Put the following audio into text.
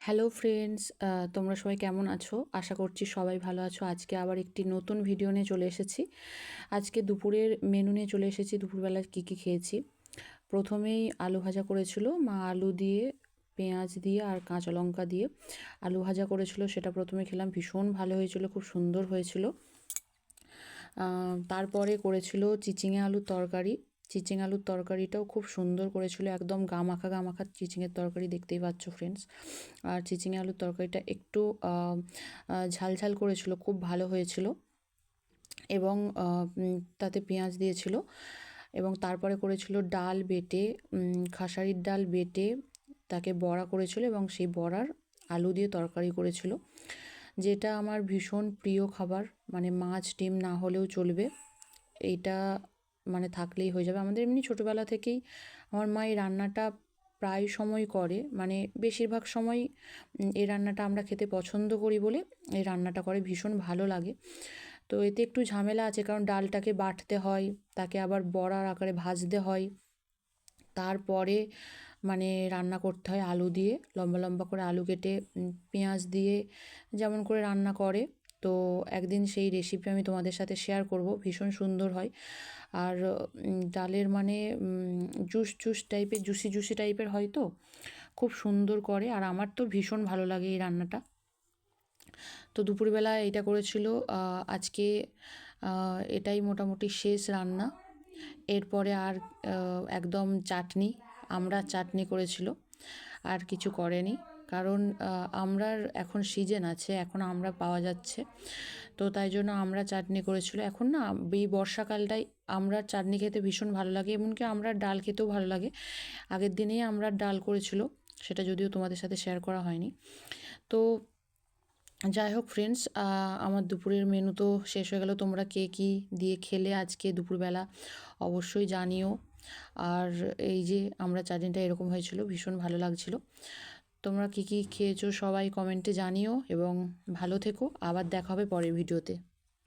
Hello friends, তোমরা সবাই কেমন আছো? আশা করছি সবাই ভালো আছো। আজকে আবার একটি নতুন ভিডিও নিয়ে চলে এসেছি। আজকে দুপুরের মেনু নিয়ে চলে এসেছি। দুপুরবেলা কী কী খেয়েছি। প্রথমেই আলু ভাজা করেছিল মা, আলু দিয়ে পেঁয়াজ দিয়ে আর কাঁচা লঙ্কা দিয়ে আলু ভাজা করেছিল। সেটা প্রথমে খেলাম, ভীষণ ভালো হয়েছিল, খুব সুন্দর হয়েছিল। তারপরে করেছিল চিচিঙে আলুর তরকারি। চিচিং আলুর তরকারিটাও খুব সুন্দর করেছিল, একদম গামাখা গামাখা চিচিংয়ের তরকারি, দেখতেই পাচ্ছ ফ্রেন্ডস। আর চিচিঙে আলুর তরকারিটা একটু ঝাল ঝাল করেছিল, খুব ভালো হয়েছিল। এবং তাতে পেঁয়াজ দিয়েছিল। এবং তারপরে করেছিল ডাল বেটে, খাসারির ডাল বেটে তাকে বড়া করেছিল এবং সেই বড়ার আলু দিয়ে তরকারি করেছিল, যেটা আমার ভীষণ প্রিয় খাবার। মানে মাছ ডিম না হলেও চলবে, এইটা মানে থাকলেই হয়ে যাবে। আমাদের এমনি ছোটোবেলা থেকেই আমার মা এই রান্নাটা প্রায় সময় করে, মানে বেশিরভাগ সময় এই রান্নাটা আমরা খেতে পছন্দ করি বলে এই রান্নাটা করে, ভীষণ ভালো লাগে। তো এতে একটু ঝামেলা আছে, কারণ ডালটাকে বাটতে হয়, তাকে আবার বড়ার আকারে ভাজতে হয়, তারপরে মানে রান্না করতে হয় আলু দিয়ে, লম্বা লম্বা করে আলু কেটে পেঁয়াজ দিয়ে যেমন করে রান্না করে। তো একদিন সেই রেসিপি আমি তোমাদের সাথে শেয়ার করব, ভীষণ সুন্দর হয়। আর ডালের মানে জুস জুস টাইপের, জুসি জুসি টাইপের হয়, তো খুব সুন্দর করে। আর আমার তো ভীষণ ভালো লাগে এই রান্নাটা। তো দুপুরবেলা এটা করেছিল। আজকে এটাই মোটামুটি শেষ রান্না। এরপরে আর একদম চাটনি, আমড়ার চাটনি করেছিল, আর কিছু করেনি। কারণ আমড়ার এখন সিজন আছে, এখন আমড়া পাওয়া যাচ্ছে, তো তাই জন্য আমড়া চাটনি করেছিল। এখন না এই বর্ষাকালটাই আমড়ার চাটনি খেতে ভীষণ ভালো লাগে, এমনকি আমড়ার ডাল খেতেও ভালো লাগে। আগের দিনেই আমড়ার ডাল করেছিল, সেটা যদিও তোমাদের সাথে শেয়ার করা হয়নি। তো যাই হোক ফ্রেন্ডস, আমার দুপুরের মেনু তো শেষ হয়ে গেল। তোমরা কে কী দিয়ে খেলে আজকে দুপুরবেলা অবশ্যই জানিও। আর এই যে আমরা চাটনিটা এরকম হয়েছিল, ভীষণ ভালো লাগছিল। তোমরা কী কী খেয়েছো সবাই কমেন্টে জানিও, এবং ভালো থেকো। আবার দেখা হবে পরের ভিডিওতে।